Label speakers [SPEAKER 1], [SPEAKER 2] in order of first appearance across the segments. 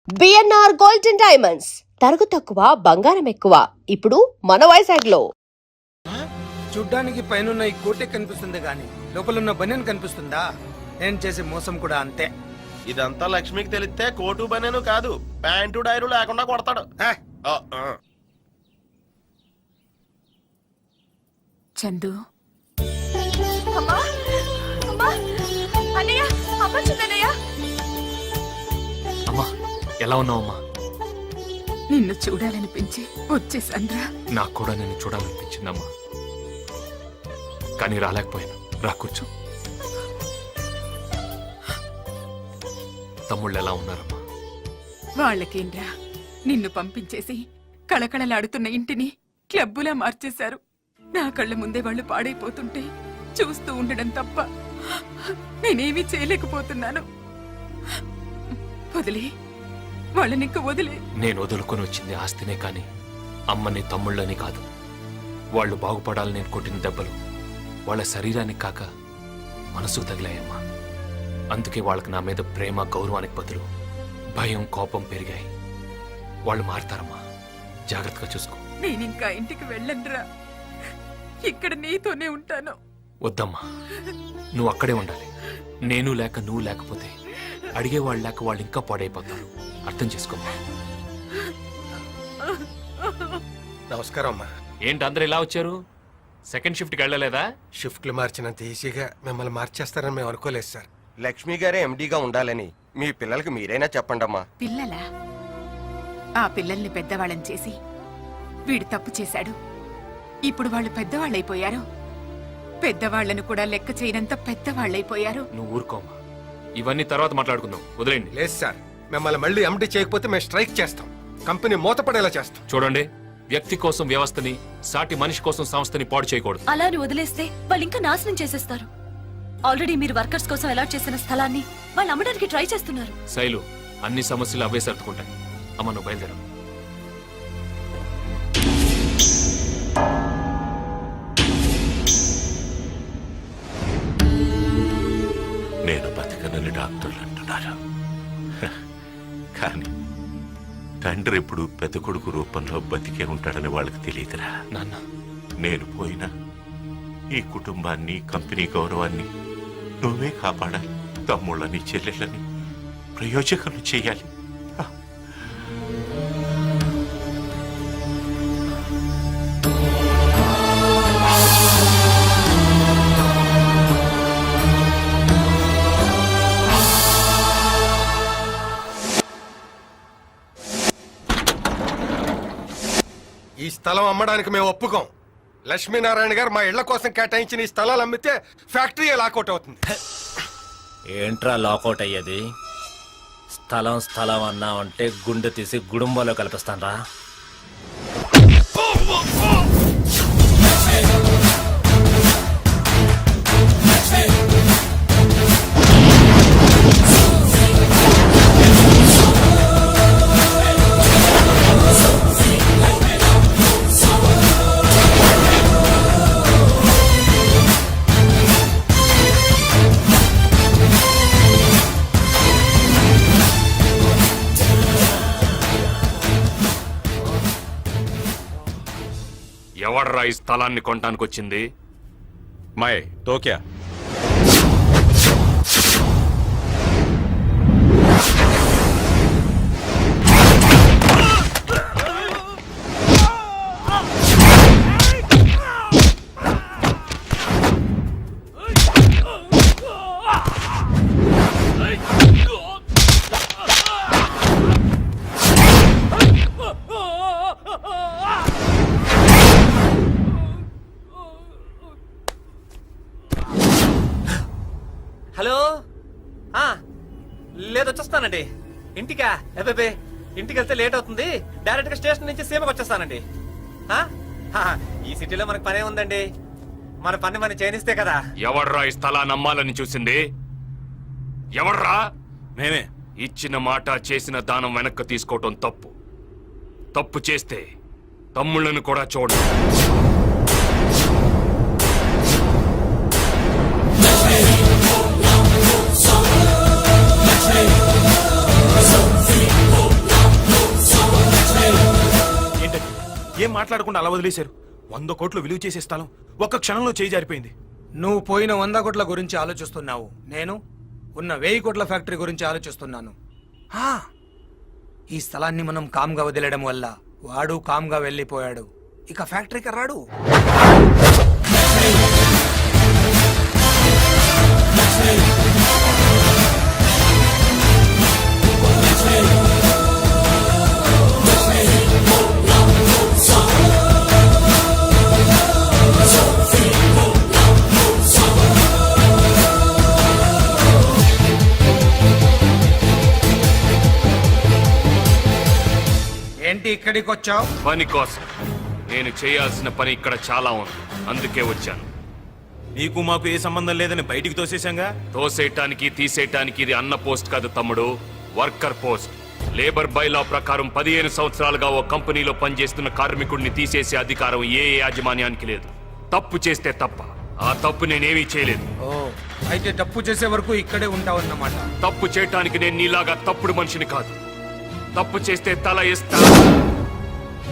[SPEAKER 1] BNR gold and diamonds తరుగు తక్కువ బంగారం ఎక్కువ. ఇప్పుడు మన వైజాగ్ లో.
[SPEAKER 2] చూడ్డానికి పైన ఈ కోటే కనిపిస్తుంది గాని లోపల బనియన్ కనిపిస్తుందా? నేను చేసే మోసం కూడా అంతే.
[SPEAKER 3] ఇదంతా లక్ష్మికి తెలిస్తే కోటు బనేను కాదు, ప్యాంటు డైరు లేకుండా కొడతాడు.
[SPEAKER 4] చందు,
[SPEAKER 5] అమ్మా ఎలా ఉన్నావమ్మా?
[SPEAKER 4] నిన్ను చూడాలనిపించి వచ్చేసాన్రా.
[SPEAKER 5] నాకు కూడా నిన్ను చూడాలనిపించిందమ్మా, కానీ రాలేకపోయాను. రా కూర్చో. తమ్ముళ్ళు ఎలా ఉన్నారమ్మా?
[SPEAKER 4] వాళ్ళకేంరా, నిన్ను పంపించేసి కళకళలాడుతున్న ఇంటిని క్లబ్బులా మార్చేశారు. నా కళ్ళ ముందే వాళ్ళు పాడైపోతుంటే చూస్తూ ఉండడం తప్ప నేనేమీ చేయలేకపోతున్నాను. వదిలే వాళ్ళనింక వదిలే.
[SPEAKER 5] నేను వదులుకొని వచ్చింది ఆస్తినే కాని అమ్మని తమ్ముళ్ళని కాదు. వాళ్ళు బాగుపడాలని నేను కొట్టిన దెబ్బలు వాళ్ళ శరీరానికి కాక మనసుకు తగిలాయమ్మా. అందుకే వాళ్ళకి నా మీద ప్రేమ గౌరవానికి బదులు భయం కోపం పెరిగాయి. వాళ్ళు మారతారమ్మా, జాగ్రత్తగా చూసుకో.
[SPEAKER 4] నేనింకా ఇంటికి వెళ్ళండ్రా, ఇక్కడ నీతోనే ఉంటాను.
[SPEAKER 5] వద్దమ్మా, నువ్వు అక్కడే ఉండాలి. నేను లేక నువ్వు లేకపోతే అడిగేవాళ్ళు లేక వాళ్ళు ఇంకా పాడైపోతారు. అర్థం చేసుకోమ్మా.
[SPEAKER 2] నమస్కారం అమ్మా.
[SPEAKER 5] ఏంటి అందరు ఇలా వచ్చారు? సెకండ్ షిఫ్ట్కి వెళ్ళలేదా?
[SPEAKER 2] షిఫ్ట్లు మార్చినంత ఈజీగా మిమ్మల్ని మార్చేస్తారని మేము అనుకోలేదు సార్.
[SPEAKER 3] లక్ష్మి గారే ఎండీగా ఉండాలని మీ పిల్లలకి మీరైనా చెప్పండమ్మా.
[SPEAKER 4] పిల్లలా? ఆ పిల్లల్ని పెద్దవాళ్ళని చేసి వీడు తప్పు చేశాడు. ఇప్పుడు వాళ్ళు పెద్దవాళ్ళైపోయారు. పెద్దవాళ్లను కూడా లెక్క చేయనంత పెద్దవాళ్ళైపోయారు.
[SPEAKER 5] నువ్వు ఊరుకోమ్మా, ఇవన్నీ తర్వాత మాట్లాడుకుందాం. వదిలేండి.
[SPEAKER 2] లేదు సార్, మిమ్మల్ని మళ్ళీ ఎండీ చేయకపోతే మేము స్ట్రైక్ చేస్తాం. కంపెనీ మూతపడేలా చేస్తాం.
[SPEAKER 5] చూడండి, వ్యక్తి కోసం వ్యవస్థని, సాటి మనిషి కోసం సంస్థని పాడు చేయకూడదు.
[SPEAKER 6] అలా అని వదిలేస్తే వాళ్ళు ఇంకా నాశనం చేసేస్తారు. ఆల్రెడీ మీరు వర్కర్స్ కోసం అలాట్ చేసిన స్థలాన్ని వాళ్ళు అమ్మడానికి ట్రై చేస్తున్నారు.
[SPEAKER 5] శైలు, అన్ని సమస్యలు అవే సర్దుకుంటాయి. అమ్మ నువ్వు బయలుదేరు.
[SPEAKER 7] నేను బతకనని డాక్టర్లు అంటున్నారు, కానీ తండ్రి ఎప్పుడు పెద్ద కొడుకు రూపంలో బతికే ఉంటాడని వాళ్ళకి తెలియదురా
[SPEAKER 5] నాన్న.
[SPEAKER 7] నేను పోయినా ఈ కుటుంబాన్ని, కంపెనీ గౌరవాన్ని నువ్వే కాపాడాలి. తమ్ముళ్ళని చెల్లెళ్ళని ప్రయోజకులు చేయాలి.
[SPEAKER 2] ఈ స్థలం అమ్మడానికి మేము ఒప్పుకోం. లక్ష్మీనారాయణ గారు మా ఇళ్ల కోసం కేటాయించిన ఈ స్థలాలు అమ్మితే ఫ్యాక్టరీ లాకౌట్ అవుతుంది.
[SPEAKER 8] ఏంట్రా లాకౌట్ అయ్యేది? స్థలం అన్నావంటే గుండె తీసి గుడుంబాలో కల్పిస్తానరా.
[SPEAKER 5] ఎవడ్రా ఈ స్థలాన్ని కొనడానికి వచ్చింది?
[SPEAKER 3] మై తోక్యా
[SPEAKER 8] హలో, లేదు వచ్చేస్తానండి. ఇంటికా? అబ్బే, ఇంటికి వెళ్తే లేట్ అవుతుంది. డైరెక్ట్ గా స్టేషన్ నుంచి సీమకు వచ్చేస్తానండి. ఈ సిటీలో మనకు పనే ఉందండి. మన పని మనం చేయనిస్తే కదా.
[SPEAKER 5] ఎవడ్రా ఈ స్థలాన్ని అమ్మాలని చూసింది? ఎవర్రా?
[SPEAKER 3] నేనే.
[SPEAKER 5] ఇచ్చిన మాట, చేసిన దానం వెనక్కి తీసుకోవటం తప్పు. తప్పు చేస్తే తమ్ముళ్ళను కూడా చూడండి.
[SPEAKER 9] ఏం మాట్లాడకుండా అలా వదిలేశారు? 100 కోట్లు విలువ చేసే స్థలం ఒక్క క్షణంలో చేయి జారిపోయింది.
[SPEAKER 10] నువ్వు పోయిన 100 కోట్ల గురించి ఆలోచిస్తున్నావు, నేను ఉన్న 1000 కోట్ల ఫ్యాక్టరీ గురించి ఆలోచిస్తున్నాను. హా, ఈ స్థలాన్ని మనం కామ్గా వదిలేయడం వల్ల వాడు కామ్గా వెళ్ళిపోయాడు. ఇక ఫ్యాక్టరీకి రాడు. ఏంటి ఇక్కడికి వచ్చావు?
[SPEAKER 5] పని కోసం. నేను చేయాల్సిన పని ఇక్కడ చాలా ఉంది, అందుకే వచ్చాను.
[SPEAKER 9] నీకు మాకు ఏ సంబంధం లేదని బయటికి తోసేశాంగా.
[SPEAKER 5] తోసేయటానికి తీసేయటానికి ఇది అన్న పోస్ట్ కాదు తమ్ముడు, వర్కర్ పోస్ట్. లేబర్ బైలా ప్రకారం 15 సంవత్సరాలుగా ఓ కంపెనీలో పనిచేస్తున్న కార్మికుడిని తీసేసే అధికారం ఏ యాజమాన్యానికి లేదు. తప్పు చేస్తే తప్ప, ఆ తప్పు నేనేమీ చేయలేదు.
[SPEAKER 10] ఓ, అయితే తప్పు చేసే వరకు ఇక్కడే ఉంటావన్నమాట.
[SPEAKER 5] తప్పు చేయటానికి నేను నీలాగా తప్పుడు మనిషిని కాదు. తప్పు చేస్తే తల ఇస్తా,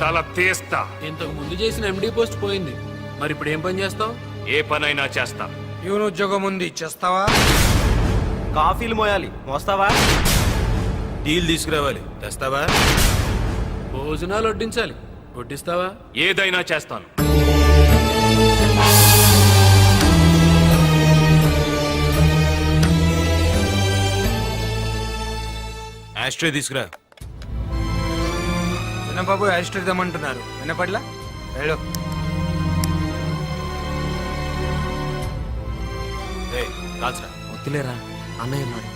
[SPEAKER 5] తల తీస్తా.
[SPEAKER 11] ఇంతకు ముందు చేసిన ఎండి పోస్ట్ పోయింది, మరి ఇప్పుడు ఏం పని చేస్తావు?
[SPEAKER 5] ఏ పనైనా చేస్తా.
[SPEAKER 10] ప్యూన్ ఉద్యోగం ఉంది, చేస్తావా?
[SPEAKER 3] కాఫీలు మోయాలి, మోస్తావా?
[SPEAKER 9] డీల్ తీసుకురావాలి, తెస్తావా?
[SPEAKER 11] భోజనాలు వడ్డించాలి, వడ్డిస్తావా?
[SPEAKER 5] ఏదైనా చేస్తాను.
[SPEAKER 9] ఆస్ట్రే తీసుకురా.
[SPEAKER 10] చిన్నబాబు యాస్ట్రిద్దామంటున్నారు, వినపట్లా? వెళ్ళు.
[SPEAKER 9] ఏయ్, కాల్చరా.
[SPEAKER 11] వద్దులేరా, అన్నయ్య ఉన్నాడు.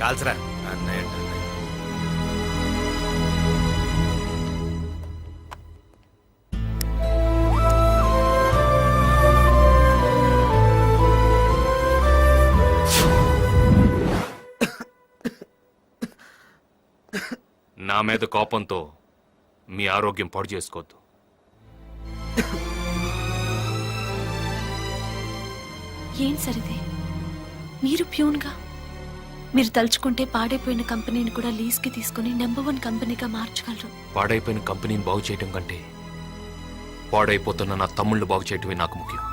[SPEAKER 9] కాల్చరా. అన్నయ్య అంటే అన్నయ్య.
[SPEAKER 5] నా మీద కోపంతో మీ ఆరోగ్యం పాడు చేసుకోవద్దు.
[SPEAKER 6] ఏం సరిది, మీరు ప్యూన్గా మీరు తలుచుకుంటే పాడైపోయిన కంపెనీని కూడా లీజ్కి తీసుకుని నెంబర్ 1 కంపెనీగా మార్చగలరు.
[SPEAKER 5] పాడైపోయిన కంపెనీని బాగు చేయటం కంటే పాడైపోతున్న నా తమ్ముళ్ళు బాగు చేయటమే నాకు ముఖ్యం.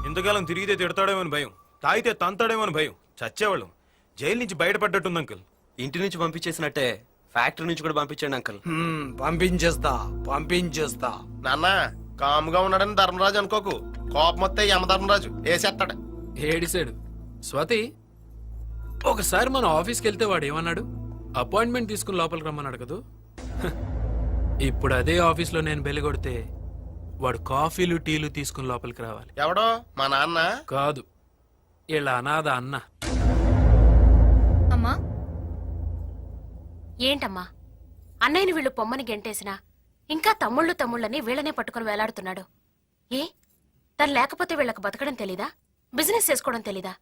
[SPEAKER 9] ఇంతకాలం తిరిగితే తిడతాడేమని భయం, తాగితే తంతాడేమని భయం. చచ్చేవాళ్ళం. జైలు నుంచి బయటపడ్డట్టుంది అంకుల్.
[SPEAKER 3] ఇంటి నుంచి పంపించేసినట్టే ఫ్యాక్టరీ నుంచి కూడా పంపించండి అంకుల్.
[SPEAKER 10] పంపించేస్తా.
[SPEAKER 3] నాన్న కాముగా ఉన్నాడని ధర్మరాజు అనుకోకు, కోపం వస్తే యమధర్మరాజు వేసేస్తాడు.
[SPEAKER 11] ఏడిసాడు. స్వాతి, ఒకసారి మన ఆఫీస్కి వెళ్తే వాడు ఏమన్నాడు? అపాయింట్మెంట్ తీసుకుని లోపలికి రమ్మన్నాడు కదూ. ఇప్పుడు అదే ఆఫీస్లో నేను బెల్లి కొడితే వాడు కాఫీలు టీలు తీసుకుని లోపలికి రావాలి.
[SPEAKER 3] ఎవడో మా నాన్న
[SPEAKER 11] కాదు, ఇలా అనాథ అన్న.
[SPEAKER 12] అమ్మా, ఏంటమ్మా అన్నయ్యని వీళ్ళు పొమ్మని గెంటేసినా ఇంకా తమ్ముళ్ళని వీళ్ళనే పట్టుకుని వేలాడుతున్నాడు. ఏ తను లేకపోతే వీళ్ళకు బతకడం తెలీదా? బిజినెస్ చేసుకోవడం తెలీదా?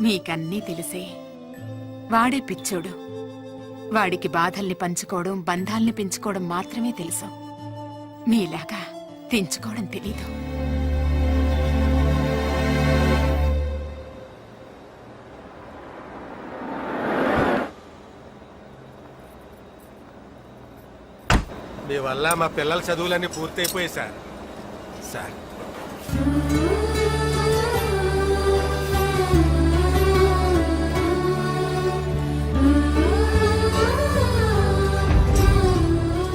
[SPEAKER 4] మీకన్నీ తెలిసే. వాడే పిచ్చోడు. వాడికి బాధల్ని పంచుకోవడం, బంధాల్ని పెంచుకోవడం మాత్రమే తెలుసు. మీలాగా తెంచుకోవడం తెలీదు.
[SPEAKER 2] మీ వల్ల మా పిల్లల చదువులన్నీ పూర్తయిపోయాయి సార్. సార్,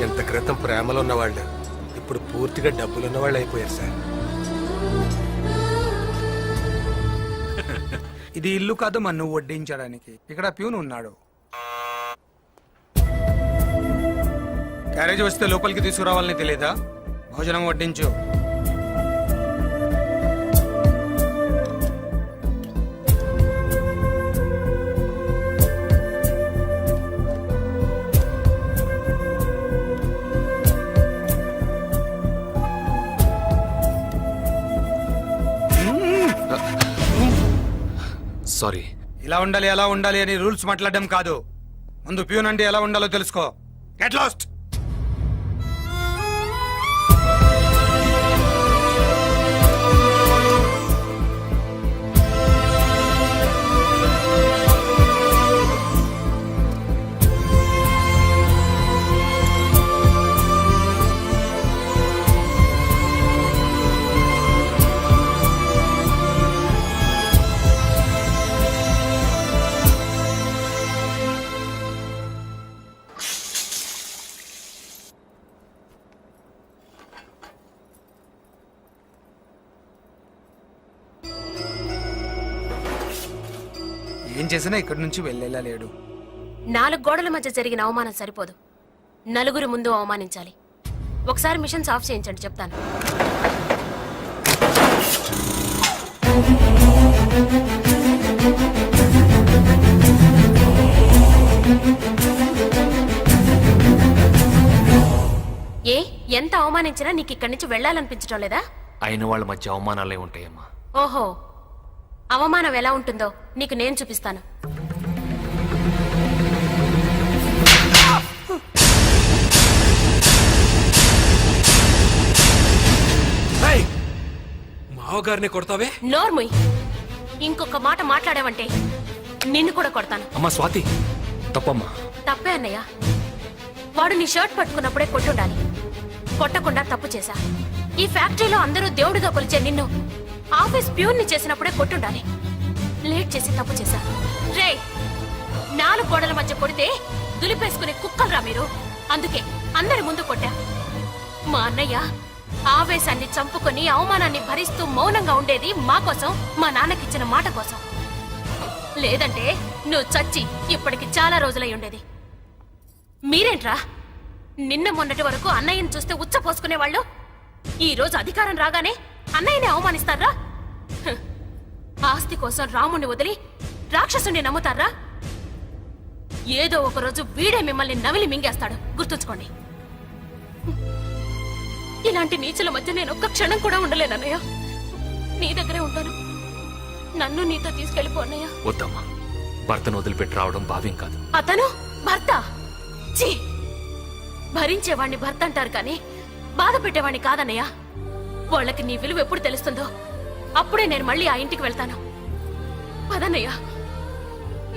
[SPEAKER 2] ఇంత క్రితం ప్రేమలో ఉన్నవాళ్ళు ఇప్పుడు పూర్తిగా డబ్బులు ఉన్నవాళ్ళు అయిపోయారు సార్.
[SPEAKER 10] ఇది ఇల్లు కాదు మన నువ్వు వడ్డించడానికి. ఇక్కడ ప్యూన్ ఉన్నాడు. క్యారేజ్ వస్తే లోపలికి తీసుకురావాలని తెలియదా? భోజనం వడ్డించు.
[SPEAKER 5] సారీ.
[SPEAKER 10] ఇలా ఉండాలి అలా ఉండాలి అని రూల్స్ మాట్లాడడం కాదు. ముందు ప్యూన్ అంటే ఎలా ఉండాలో తెలుసుకో. Get lost. ఏం చేసినా ఇక్కడి నుంచి వెళ్ళేలా లేడు.
[SPEAKER 12] 4 గోడల మధ్య జరిగిన అవమానం సరిపోదు, నలుగురు ముందు అవమానించాలి. ఒకసారి మిషన్స్ ఆఫ్ చేయించండి, చెప్తాను. ఏ ఎంత అవమానించినా నీకు ఇక్కడి నుంచి వెళ్ళాలనిపించడం లేదా?
[SPEAKER 5] అయిన వాళ్ళ మధ్య అవమానాలే ఉంటాయమ్మా.
[SPEAKER 12] ఓహో, అవమానం ఎలా ఉంటుందో నీకు నేను చూపిస్తాను.
[SPEAKER 11] మావగారిని కొడతావే?
[SPEAKER 12] నోర్ముయ్, ఇంకొక మాట మాట్లాడావంటే నిన్ను కూడా కొడతాను.
[SPEAKER 5] అమ్మా స్వాతి, తప్పమ్మా.
[SPEAKER 12] తప్పే అన్నయ్య, వాడు నీ షర్ట్ పట్టుకున్నప్పుడే కొట్టుండాలి, కొట్టకుండా తప్పు చేశా. ఈ ఫ్యాక్టరీలో అందరూ దేవుడిగా కొలిచే నిన్ను ఆఫీస్ ప్యూన్ ని చేసినప్పుడే కొట్టుండాలి, లేట్ చేసి తప్పు చేశా. రే, 4 గోడల మధ్య కొడితే దులిపేసుకునే కుక్కలరా మీరు, అందుకే అందరి ముందు కొట్టా. మా అన్నయ్య ఆవేశాన్ని చంపుకొని అవమానాన్ని భరిస్తూ మౌనంగా ఉండేది మా కోసం, మా నాన్నకిచ్చిన మాట కోసం. లేదంటే నువ్వు చచ్చి ఇప్పటికి చాలా రోజులై ఉండేది. మీరేంట్రా నిన్న మొన్నటి వరకు అన్నయ్యని చూస్తే ఉచ్చ పోసుకునేవాళ్ళు, ఈ రోజు అధికారం రాగానే అన్నయ్యని అవమానిస్తారా? హ్, ఆస్తి కోసం రాముణ్ణి వదిలి రాక్షసుని నమ్ముతారా? ఏదో ఒక రోజు వీడే మిమ్మల్ని నవిలి మింగేస్తాడు, గుర్తుంచుకోండి. ఇలాంటి నీచుల మధ్య నేను ఒక్క క్షణం కూడా ఉండలేనన్నయ్య. నీ దగ్గరే ఉంటాను, నన్ను నీతో తీసుకెళ్ళిపో అన్నయ్య.
[SPEAKER 5] వద్దమ్మా, భర్తను వదిలిపెట్టి రావడం భావ్యం కాదు.
[SPEAKER 12] అతను భర్త? ఛీ, భరించేవాణ్ణి భర్త అంటారు కానీ బాధ పెట్టేవాణ్ణి కాదన్నయ్య. వాళ్ళకి నీ విలువ ఎప్పుడు తెలుస్తుందో అప్పుడే నేను మళ్ళీ ఆ ఇంటికి వెళ్తాను. పదన్నయ్య,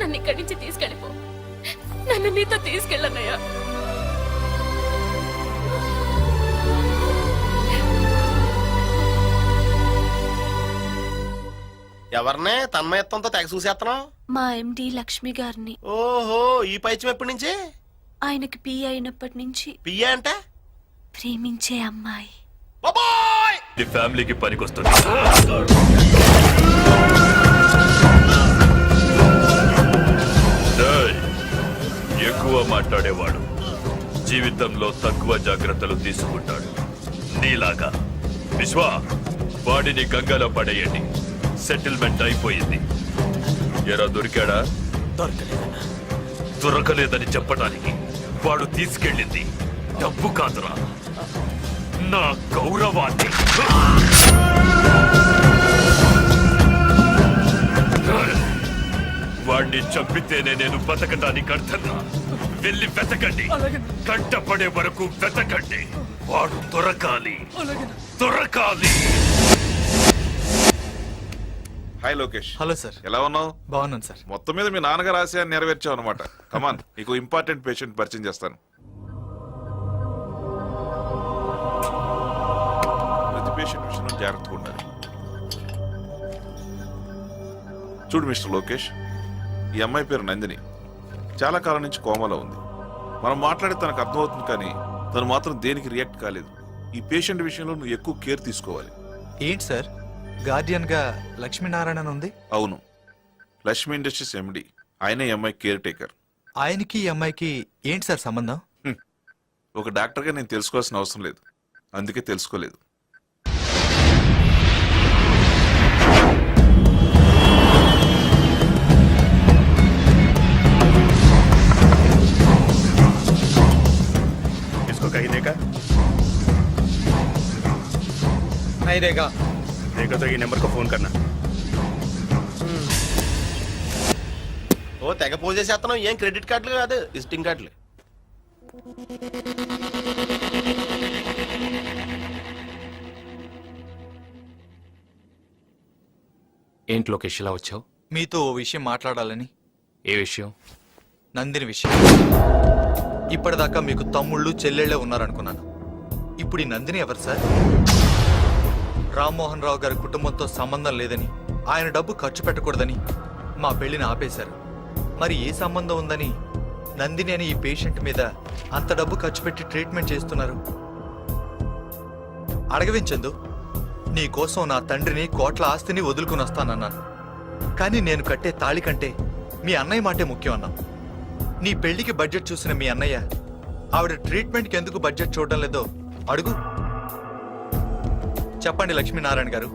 [SPEAKER 12] నన్ను ఇక్కడి నుంచి తీసుకెళ్ళిపో, నన్ను నీతో తీసుకెళ్ళన్నయ్య.
[SPEAKER 3] ఎవరినే తన్మయత్వంతో తెగ చూసేస్తున్నావు?
[SPEAKER 6] మా ఎండి లక్ష్మి గారిని.
[SPEAKER 3] ఓహో, ఈ పైత్యం ఎప్పటి నుంచి?
[SPEAKER 6] ఆయనకి పియ్య అయినప్పటి నుంచి.
[SPEAKER 3] పియ్య అంటే
[SPEAKER 6] ప్రేమించే అమ్మాయి.
[SPEAKER 7] ఈ ఫ్యామిలీకి పనికొస్తుంది. ఎక్కువ మాట్లాడేవాడు జీవితంలో తక్కువ జాగ్రత్తలు తీసుకుంటాడు. నీలాగా. విశ్వ, వాడిని గంగలో పడేయండి. సెటిల్మెంట్ అయిపోయింది. ఎరా దొరికాడా? దొరకలేదని చెప్పడానికి వాడు తీసుకెళ్ళింది డబ్బు కాదురా, నా గౌరవాన్ని. వాడిని చంపితేనే నేను బతకడానికి అర్థంగా. వెళ్ళి వెతకండి, కంటపడే వరకు వెతకండి. వాడు దొరకాలి, దొరకాలి.
[SPEAKER 13] హాయ్ లోకేష్.
[SPEAKER 14] Hello sir.
[SPEAKER 13] ఎలా ఉన్నావు?
[SPEAKER 14] బాగున్నాను సార్.
[SPEAKER 13] మొత్తం మీద మీ నాన్నగారు ఆశయాన్ని నెరవేర్చావు అనమాట. కమాన్, నీకు ఇంపార్టెంట్ పేషెంట్ పరిచయం చేస్తాను. ప్రతి పేషెంట్ విషయంలో జాగ్రత్తగా ఉండాలి. చూడు మిస్టర్ లోకేష్, ఈ అమ్మాయి పేరు నందిని. చాలా కాలం నుంచి కోమాలో ఉంది. మనం మాట్లాడే తనకు అర్థమవుతుంది, కానీ తను మాత్రం దేనికి రియాక్ట్ కాలేదు. ఈ పేషెంట్ విషయంలో నువ్వు ఎక్కువ కేర్ తీసుకోవాలి.
[SPEAKER 14] ఏంటి సార్, గార్డియన్ గా లక్ష్మీనారాయణ ఉంది?
[SPEAKER 13] అవును, లక్ష్మీ ఇండస్ట్రీస్ ఎండి. ఆయనే ఈ అమ్మాయి కేర్ టేకర్.
[SPEAKER 14] ఆయనకి ఈ అమ్మాయికి ఏంటి సార్ సంబంధం?
[SPEAKER 13] ఒక డాక్టర్గా నేను తెలుసుకోవాల్సిన అవసరం లేదు, అందుకే తెలుసుకోలేదు.
[SPEAKER 10] नहीं देगा।
[SPEAKER 9] देखो तो ये नंबर को फोन करना।
[SPEAKER 3] ఓ తెగ పోజ్ చేసేస్తున్నావు. ఏం క్రెడిట్ కార్డులు కాదు, విజిటింగ్ కార్డులు.
[SPEAKER 5] ఏంటి లోకేష్ ఇలా వచ్చావు?
[SPEAKER 14] మీతో ఓ విషయం మాట్లాడాలని.
[SPEAKER 5] ఏ విషయం?
[SPEAKER 14] నందిని విషయం. ఇప్పటిదాకా మీకు తమ్ముళ్ళు చెల్లెళ్ళే ఉన్నారనుకున్నాను. ఇప్పుడు ఈ నందిని ఎవరు సార్? రామ్మోహన్ రావు గారి కుటుంబంతో సంబంధం లేదని, ఆయన డబ్బు ఖర్చు పెట్టకూడదని మా పెళ్లిని ఆపేశారు. మరి ఏ సంబంధం ఉందని నందిని అని ఈ పేషెంట్ మీద అంత డబ్బు ఖర్చు పెట్టి ట్రీట్మెంట్ చేస్తున్నారు? అడగవించందు, నీ కోసం నా తండ్రిని, కోట్ల ఆస్తిని వదులుకుని వస్తానన్నాను. కానీ నేను కట్టే తాళి కంటే మీ అన్నయ్య మాటే ముఖ్యం అన్నాం. నీ పెళ్లికి బడ్జెట్ చూసిన మీ అన్నయ్య ఆవిడ ట్రీట్మెంట్కి ఎందుకు బడ్జెట్ చూడడం లేదో అడుగు. చెప్పండి లక్ష్మీనారాయణ గారు,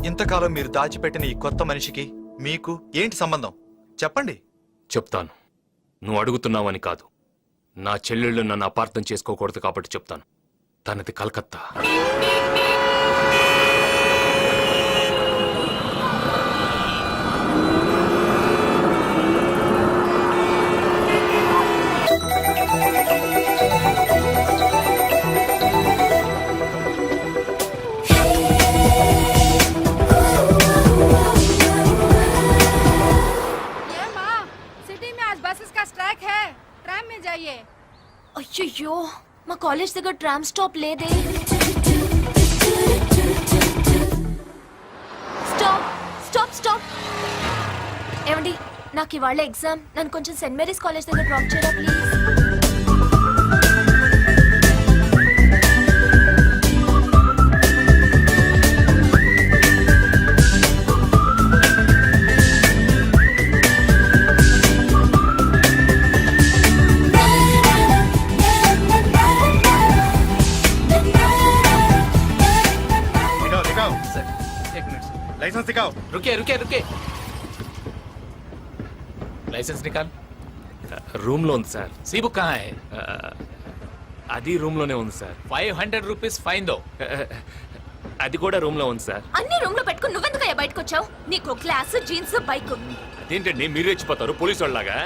[SPEAKER 14] ఇంతకాలం మీరు దాచిపెట్టిన ఈ కొత్త మనిషికి మీకు ఏంటి సంబంధం? చెప్పండి.
[SPEAKER 5] చెప్తాను. నువ్వు అడుగుతున్నావని కాదు, నా చెల్లెళ్ళు నన్ను అపార్థం చేసుకోకూడదు కాబట్టి చెప్తాను. తనది కలకత్తా.
[SPEAKER 6] అయ్యో, మా కాలేజ్ దగ్గర ట్రామ్ స్టాప్ లేదే. Stop stop stop. ఏమండి, నాకు ఇవాళ ఎగ్జామ్. నన్ను కొంచెం సెయింట్ మేరీస్ కాలేజ్ దగ్గర డ్రాప్ చేయరా ప్లీజ్.
[SPEAKER 9] लाइसेंस दिखाओ.
[SPEAKER 11] रुके रुके रुके. लाइसेंस निकाल.
[SPEAKER 5] రూమ్ లో ఉంది సార్.
[SPEAKER 11] सी बुक कहाँ है?
[SPEAKER 5] అది రూమ్ లోనే ఉంది సార్.
[SPEAKER 11] 500 रुपीस फाइन दो.
[SPEAKER 5] అది కూడా రూమ్ లో ఉంది సార్.
[SPEAKER 6] అన్ని రూమ్ లో పెట్టుకుని నువ్వెందుకు బయటకు వచ్చావు? నీకు క్లాస్, జీన్స్, బైక్.
[SPEAKER 5] అదేంటండి మీరు రెచ్చిపోతారు పోలీసు వాళ్ళలాగా?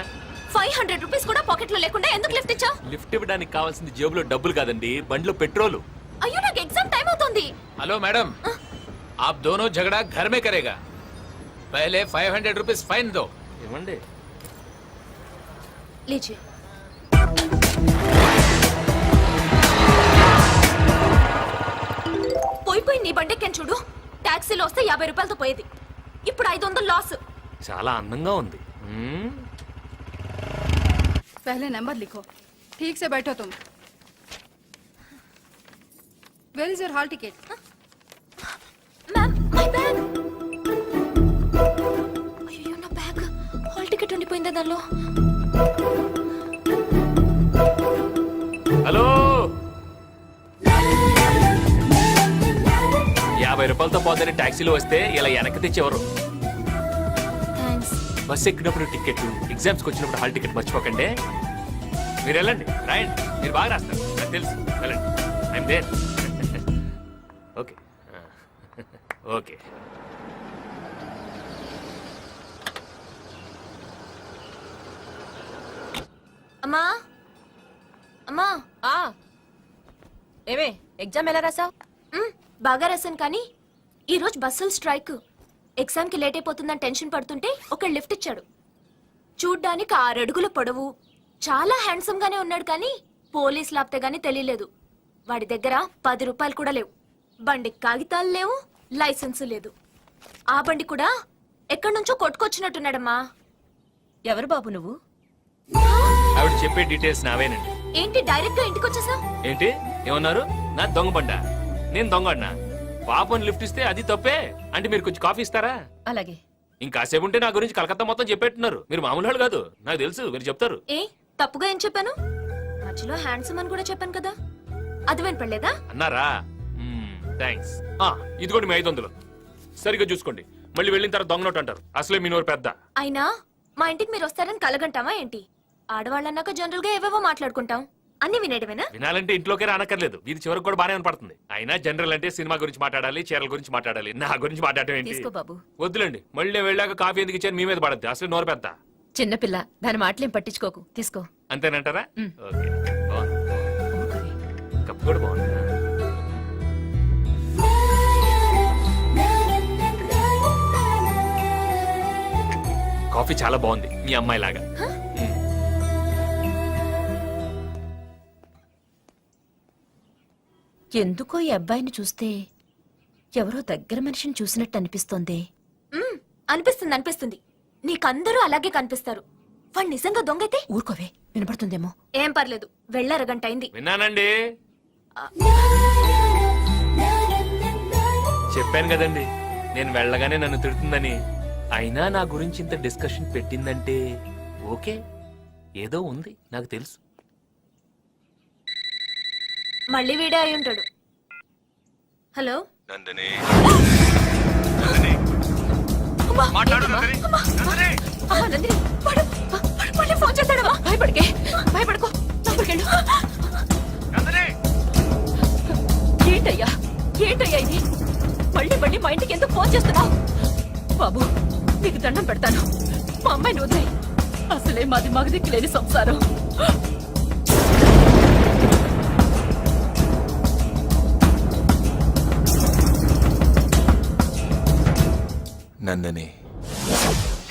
[SPEAKER 6] 500 రూపీస్ కూడా పాకెట్ లో లేకుండా ఎందుకు లిఫ్ట్ ఇచ్చావు?
[SPEAKER 5] లిఫ్ట్ ఇవ్వడానికి కావాల్సింది జేబులో డబ్బులు కాదండి, బండిలో పెట్రోలు.
[SPEAKER 6] అయ్యో, నాకు ఎగ్జామ్ టైం అవుతుంది.
[SPEAKER 11] हेलो मैडम, आप दोनों झगड़ा घर में करेगा. पहले 500 रुपीस फाइन दो.
[SPEAKER 5] ఏమండి?
[SPEAKER 6] लीजिए. పోయి నీ బండెక్కని చూడు. టాక్సీలో వస్తే 50 రూపాయలతో పోయేది, ఇప్పుడు 500 లాస్.
[SPEAKER 5] చాలా అందంగా ఉంది.
[SPEAKER 12] पहले नंबर लिखो. ठीक से बैठो तुम. Where is your hall ticket?
[SPEAKER 6] Ma'am, my bag. అయ్యో, నా బ్యాగ్. హాల్ టికెట్ ఉండిపోయిందా దానిలో?
[SPEAKER 5] హలో, 50 రూపాయలతో పోతే టాక్సీలో వస్తే ఇలా వెనక్కి తెచ్చేవారు.
[SPEAKER 6] థ్యాంక్స్.
[SPEAKER 5] బస్ ఎక్కినప్పుడు టికెట్, ఎగ్జామ్స్కి వచ్చినప్పుడు హాల్ టికెట్ మర్చిపోకండి. మీరు వెళ్ళండి, రాయండి, మీరు బాగా రాస్తారు, నాకు తెలుసు. వెళ్ళండి, ఐఎమ్ దేర్. Okay okay.
[SPEAKER 6] అమ్మా, అమ్మా. ఏమే, ఎగ్జామ్ ఎలా రాసావు? బాగా రాశాను, కానీ ఈరోజు బస్సులు స్ట్రైక్. ఎగ్జామ్కి లేట్ అయిపోతుందని టెన్షన్ పడుతుంటే ఒక లిఫ్ట్ ఇచ్చాడు. చూడ్డానికి 6 అడుగుల పొడవు, చాలా హ్యాండ్సమ్ గానే ఉన్నాడు, కానీ పోలీస్ లాప్తే గానీ తెలియలేదు. వాడి దగ్గర 10 రూపాయలు కూడా లేవు. బండి కాగితాలు లేవు, లైసెన్స్ లేదు. ఆ బండి కూడా ఎక్కడి నుంచో కొట్టుకొచ్చినట్టున్నాడమ్మా. ఎవరు బాబు నువ్వు?
[SPEAKER 5] ఆవిడ చెప్పే డీటెయిల్స్ నావేనండి.
[SPEAKER 6] ఏంటి డైరెక్ట్ గా ఇంటికి వచ్చేసావు?
[SPEAKER 5] ఏంటి ఏమన్నారు? నా దొంగ బండ, నేను దొంగ. పాపని లిఫ్ట్ ఇస్తే అది తప్పే అంటే మీరు కొంచెం కాఫీ ఇస్తారా?
[SPEAKER 6] అలాగే.
[SPEAKER 5] ఇంకాసేపు ఉంటే నా గురించి కలకత్తా మొత్తం చెప్పేట్టున్నారు. మీరు మామూలు వాళ్ళు కాదు, నాకు తెలుసు, మీరు చెప్తారు.
[SPEAKER 6] ఏ తప్పుగా ఏం చెప్పాను? మధ్యలో హ్యాండ్సమ్ అని కూడా చెప్పాను కదా, అది వినపడలేదా?
[SPEAKER 5] అన్నారా? థ్యాంక్స్. ఇదిగోండి మీ 500. సరిగ్గా చూసుకోండి, మళ్ళీ వెళ్ళిన తర్వాత దొంగ నోట్ అంటారు. అసలే మీ నోరు పెద్ద.
[SPEAKER 6] అయినా మా ఇంటికి మీరు వస్తారని కలగంటావా ఏంటి? ఆడవాళ్ళన్నాక జనరల్ గా ఏవేవో మాట్లాడుకుంటాం, అన్ని వినేయడమేనా?
[SPEAKER 5] వినాలంటే ఇంట్లోకే రానక్కర్లేదు, వీధి చివరికి కూడా బానే పడుతుంది. అయినా జనరల్ అంటే సినిమా గురించి మాట్లాడాలి, చీరల గురించి మాట్లాడాలి, నా గురించి మాట్లాడటం ఏంటి?
[SPEAKER 6] తీసుకో బాబు.
[SPEAKER 5] వద్దులేండి, మళ్ళీ నేను వెళ్ళాక కాఫీ ఎందుకు ఇచ్చాను మీ మీద పడద్ది, అసలు నోరు పెద్ద.
[SPEAKER 6] చిన్నపిల్ల, దాని మాటలేం పట్టించుకోకు, తీసుకో.
[SPEAKER 5] అంతేనంటారా? ఓకే, బాగుంది. కప్పు కూడా బాగుంది. కాఫీ చాలా బాగుంది, మీ అమ్మాయి లాగా.
[SPEAKER 6] ఎందుకో ఈ అబ్బాయిని చూస్తే ఎవరో దగ్గర మనిషిని చూసినట్టు అనిపిస్తోంది. అనిపిస్తుంది అనిపిస్తుంది, నీకందరూ అలాగే కనిపిస్తారు. వాడు నిజంగా దొంగైతే ఊరుకోవే, వినపడుతుందేమో. ఏం పర్లేదు, వెళ్ళరగంట అయింది.
[SPEAKER 5] విన్నానండి, చెప్పాను కదండి, నేను వెళ్ళగానే నన్ను తిడుతుందని. అయినా నా గురించి ఇంత డిస్కషన్ పెట్టిందంటే ఓకే, ఏదో ఉంది నాకు తెలుసు.
[SPEAKER 6] మళ్ళీ వీడే అయి ఉంటాడు. హలో
[SPEAKER 7] నందిని
[SPEAKER 6] నందిని వాడు మళ్ళీ ఫోన్ చేస్తాడమ్మా. భయపడకే, భయపడుకో, లోపలికెళ్ళు. ఏంటయ్యా ఏంటయ్యా ఇది? మళ్ళీ మళ్ళీ మా ఇంటికి ఎందుకు ఫోన్ చేస్తున్నావు? బాబు నీకు దండం పెడతాను, మా అమ్మాయిని వదిలేయ్. అసలే మాది మగదిక్కు లేని సంసారం.
[SPEAKER 5] నందని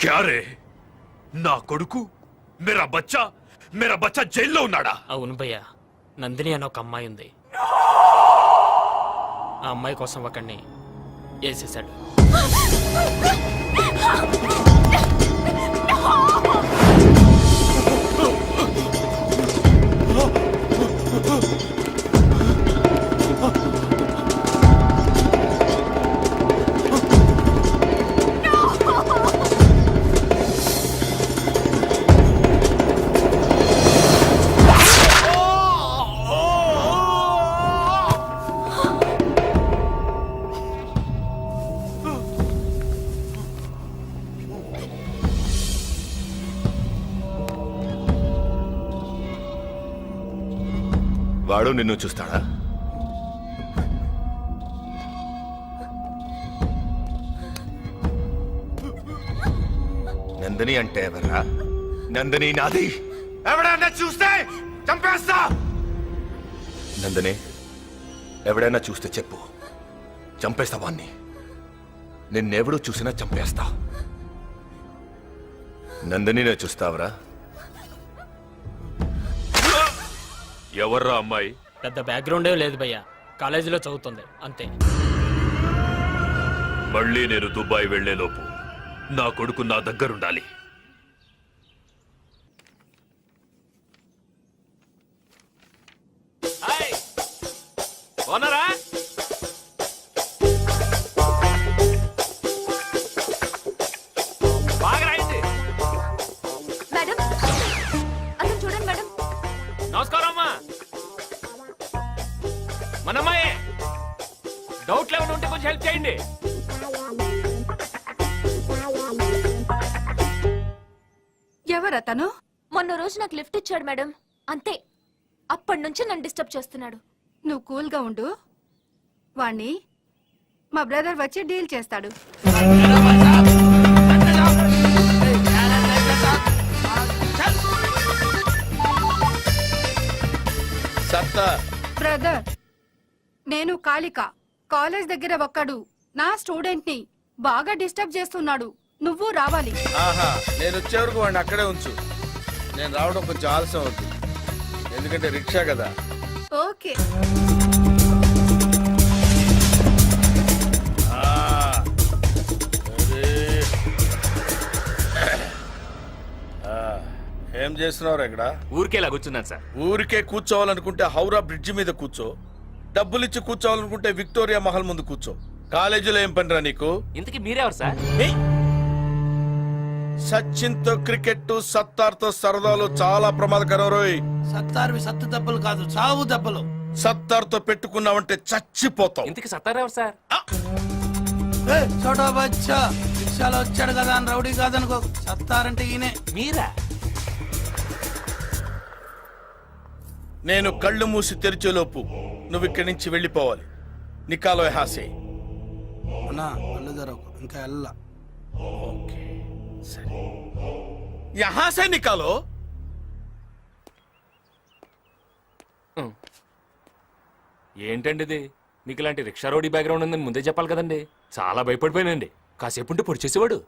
[SPEAKER 7] క్యారే నా కొడుకు మేరా బచ్చా జైల్లో ఉన్నాడా?
[SPEAKER 11] అవును భయ్య, నందిని అని ఒక అమ్మాయి ఉంది. ఆ అమ్మాయి కోసం ఒకడిని వేసేసాడు.
[SPEAKER 7] వాడు నిన్ను చూస్తాడా? నందిని అంటే ఎవర్రా? నందిని నాది. ఎవడన్నా చూస్తే చంపేస్తా. నందిని ఎవడైనా చూస్తే చెప్పు, చంపేస్తా వాణ్ణి. నిన్నెవడూ చూసినా చంపేస్తా. నందినినే చూస్తావరా? ఎవర్రా అమ్మాయి?
[SPEAKER 11] పెద్ద బ్యాక్గ్రౌండే లేదు భయ్య, కాలేజీలో చదువుతుంది అంతే.
[SPEAKER 7] మళ్ళీ నేను దుబాయ్ వెళ్లేలోపు నా కొడుకు నా దగ్గరుండాలి.
[SPEAKER 5] ఓనరా బాగా రాయింది.
[SPEAKER 6] మేడం అతను చూడండి మేడం.
[SPEAKER 5] నమస్కారం అమ్మా. మనమ్మాయే, డౌట్లు ఏమైనా ఉంటే కొంచెం హెల్ప్ చేయండి.
[SPEAKER 12] ఎవరతను?
[SPEAKER 6] మొన్న రోజు నాకు లిఫ్ట్ ఇచ్చాడు మేడం, అంతే. అప్పటి నుంచి నన్ను డిస్టర్బ్ చేస్తున్నాడు.
[SPEAKER 12] నువ్వు కూల్గా ఉండు, వాణ్ణి మా బ్రదర్ వచ్చి డీల్ చేస్తాడు. బ్రదర్, నేను కాళిక. కాలేజ్ దగ్గర ఒక్కడు నా స్టూడెంట్ ని బాగా డిస్టర్బ్ చేస్తున్నాడు. నువ్వు రావాలి.
[SPEAKER 3] ఆహా, నేను వచ్చే వరకు వాడిని అక్కడే ఉంచు. నేను రావడం కొంచెం ఆలస్యం అవుతుంది, ఎందుకంటే రిక్షా కదా.
[SPEAKER 12] ఓకే.
[SPEAKER 3] ఏం చేస్తున్నావు ఇక్కడ?
[SPEAKER 5] ఊరికేలా కూర్చున్నాను సార్.
[SPEAKER 3] ఊరికే కూర్చోవాలనుకుంటే హౌరా బ్రిడ్జి మీద కూర్చో, డబ్బులిచ్చి కూర్చోవాలనుకుంటే విక్టోరియా మహల్ ముందు కూర్చో. కాలేజీలో ఏం పనిరా నీకు?
[SPEAKER 5] ఇంతకీ మీరెవరు సార్?
[SPEAKER 3] సచిన్ తో క్రికెట్, సత్తార్ తో సరదాలు చాలా ప్రమాదకరం రోయ్.
[SPEAKER 8] సత్తార్వి సత్తు దెబ్బలు కాదు, చావు దెబ్బలు.
[SPEAKER 3] సత్తార్ తో పెట్టుకున్నావంటే చచ్చిపోతావు.
[SPEAKER 5] ఇంతకీ సత్తారెవరు సార్?
[SPEAKER 8] చోటా బచ్చా రిక్షాలో వచ్చాడు కదా అని రౌడీ కాదనుకో. సత్తారంటే ఈయనే.
[SPEAKER 5] మీరా?
[SPEAKER 3] నేను కళ్ళు మూసి తెరిచేలోపు నువ్వు ఇక్కడి నుంచి వెళ్ళిపోవాలి. నికాలో హాసే.
[SPEAKER 8] కళ్ళు జరగకు, ఇంకా వెళ్ళా.
[SPEAKER 3] ఓకే సరే, యహాసే నికాలో.
[SPEAKER 5] ఏంటండి ఇది? మీకు ఇలాంటి రిక్షా రోడీ బ్యాక్గ్రౌండ్ ఉందని ముందే చెప్పాలి కదండి. చాలా భయపడిపోయానండి. కాసేపు ఉంటే పొడి చేసేవాడు.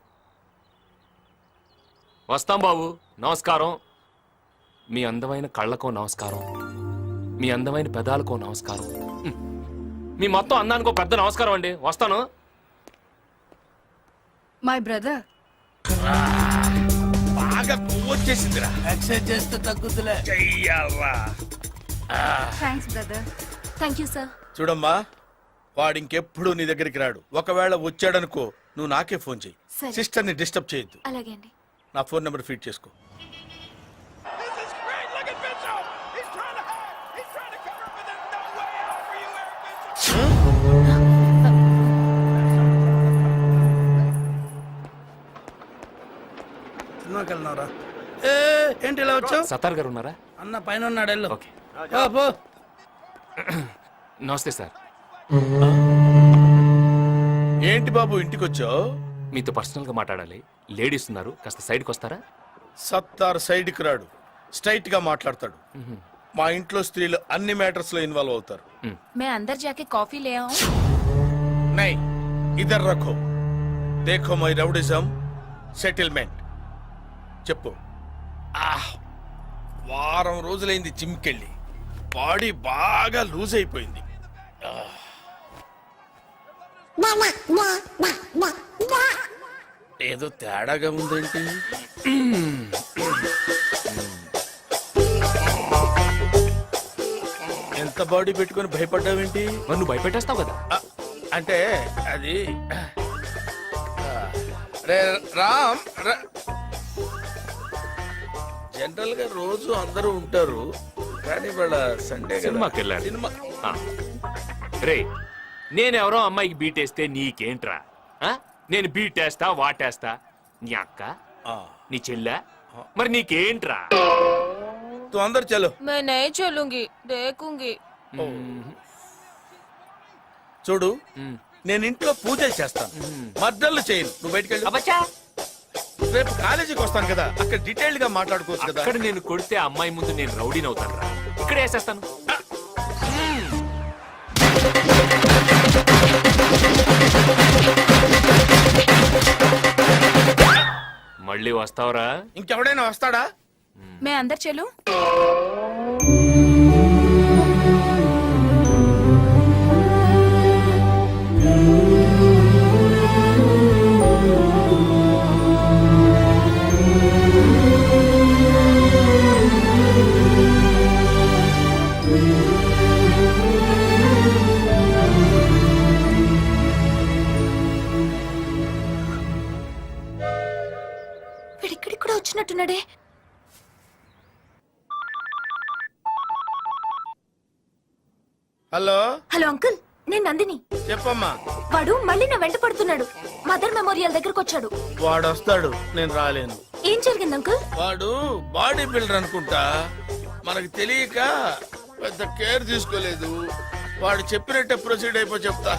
[SPEAKER 5] వస్తాం బాబు, నమస్కారం. మీ అందమైన కళ్ళకో నమస్కారం, మీ అందమైన పెదాలకో నమస్కారం, మీ మొత్తం అందానికో పెద్ద నమస్కారం అండి. వస్తాను.
[SPEAKER 12] My brother.
[SPEAKER 3] బాగా కొవ్వొచ్చేసిందిరా.
[SPEAKER 8] ఎక్సర్సైజ్ చేస్తే తగ్గుతులే.
[SPEAKER 12] Thanks brother.
[SPEAKER 6] Thank you sir.
[SPEAKER 3] చూడమ్మా, వాడింకెప్పుడు నీ దగ్గరికి రాడు. ఒకవేళ వచ్చాడనుకో నువ్వు నాకే ఫోన్ చెయ్యి.
[SPEAKER 6] సరే.
[SPEAKER 3] సిస్టర్ని డిస్టర్బ్ చేయొద్దు.
[SPEAKER 6] అలాగే అండి.
[SPEAKER 3] నా ఫోన్ నెంబర్ ఫీడ్ చేసుకో.
[SPEAKER 10] సినిమాకి వెళ్ళినవరా? ఏంటి ఇలా వచ్చావు?
[SPEAKER 5] సత్తార్ గారు ఉన్నారా?
[SPEAKER 10] అన్న పైన ఉన్నాడు, వెళ్ళు.
[SPEAKER 5] ఓకే.
[SPEAKER 10] పో.
[SPEAKER 5] నమస్తే సార్.
[SPEAKER 3] ఏంటి బాబు ఇంటికి వచ్చావు?
[SPEAKER 5] మీతో పర్సనల్ గా మాట్లాడాలి. లేడీస్ ఉన్నారు, కాస్త సైడ్కి వస్తారా?
[SPEAKER 3] సత్తార్ సైడ్కి రాడు, స్ట్రైట్ గా మాట్లాడతాడు. మా ఇంట్లో స్త్రీలు అన్ని మ్యాటర్స్ లో ఇన్వాల్వ్ అవుతారు.
[SPEAKER 6] మే అందర్ జాకే కాఫీ లే ఆऊं?
[SPEAKER 3] నై, ఇదర్ రఖో. దేఖో మై రౌడిజం సెటిల్మెంట్. చెప్పు. వారం రోజులైంది జిమ్కెళ్ళి, బాడీ బాగా లూజ్ అయిపోయింది. ఏదో తేడాగా ఉందేంటి? ఎంత బాడీ పెట్టుకొని భయపడ్డావేంటి?
[SPEAKER 5] మరి నువ్వు భయపెట్టేస్తావు కదా.
[SPEAKER 3] అంటే అది రే రామ్, జనరల్ గా రోజు అందరూ ఉంటారు, కానీ వాళ్ళ సండే
[SPEAKER 5] సినిమాకి వెళ్ళాడు.
[SPEAKER 3] సినిమా
[SPEAKER 5] రే, నేనెవరో అమ్మాయికి బీటేస్తే నీకేంట్రా? ఆ? నేను బీటేస్తా వాటేస్తా. నీ అక్క, నీ చెల్లె, మరి నీకేంట్రా?
[SPEAKER 3] తు అందరు చలో.
[SPEAKER 6] मैं नहीं चलूंगी, देखूंगी.
[SPEAKER 3] చూడు, నేను ఇంట్లో పూజ చేస్తాను, మర్డర్లు చేయను. నువ్వు బయటికి వెళ్ళి.
[SPEAKER 5] అబ్బచ్చా,
[SPEAKER 3] రేపు కాలేజీకి వస్తాను కదా, అక్కడ డీటెయిల్డ్ గా మాట్లాడుకోవచ్చు కదా.
[SPEAKER 5] అక్కడ నేను కొడితే అమ్మాయి ముందు నేను రౌడీని అవుతాను రా. ఇక్కడ వేసేస్తాను. మళ్ళీ వస్తావరా?
[SPEAKER 3] ఇంకెవడైనా వస్తాడా?
[SPEAKER 6] मैं अंदर चलूं? వీడిక్కడికి కూడా వచ్చినట్టున్నాడే.
[SPEAKER 3] హలో
[SPEAKER 6] హలో అంకుల్, నేను నందిని.
[SPEAKER 3] చెప్పమ్మా.
[SPEAKER 6] వాడు మళ్ళీ నా వెంట పడుతున్నాడు. మదర్ మెమోరియల్ దగ్గరకు వచ్చాడు.
[SPEAKER 3] వాడు వస్తాడు, నేను రాలేను.
[SPEAKER 6] ఏం జరిగింది అంకుల్?
[SPEAKER 3] వాడు బాడీ బిల్డర్ అనుకుంటా, మనకు తెలియక పెద్ద కేర్ తీసుకోలేదు. వాడు చెప్పినట్టే ప్రొసీడ్ అయిపో చెప్తా.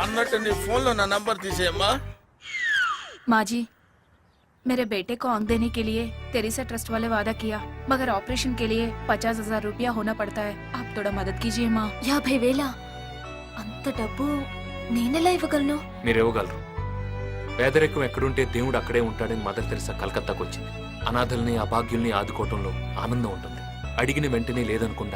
[SPEAKER 3] అన్నట్టు నీ ఫోన్లో నా నంబర్ తీసేయమ్మా.
[SPEAKER 6] माँ जी, मेरे बेटे को आंख देने के लिए तेरेसा ट्रस्ट वाले वादा किया, मगर ऑपरेशन के लिए 50,000 रुपया होना पड़ता है. आप थोड़ा मदद कीजिए माँ. 50,000? అంత డబ్బు నేనెలా ఇవ్వగలను?
[SPEAKER 5] మీరు ఇవ్వగలరు. పేదరికం ఎక్కడుంటే దేవుడు అక్కడే ఉంటాడని మదర్ తెరిసా కలకత్తాకు వచ్చింది. అనాథల్ని అభాగ్యుల్ని ఆదుకోవటంలో ఆనందం ఉంటుంది. అడిగిన వెంటనే లేదనుకుంటా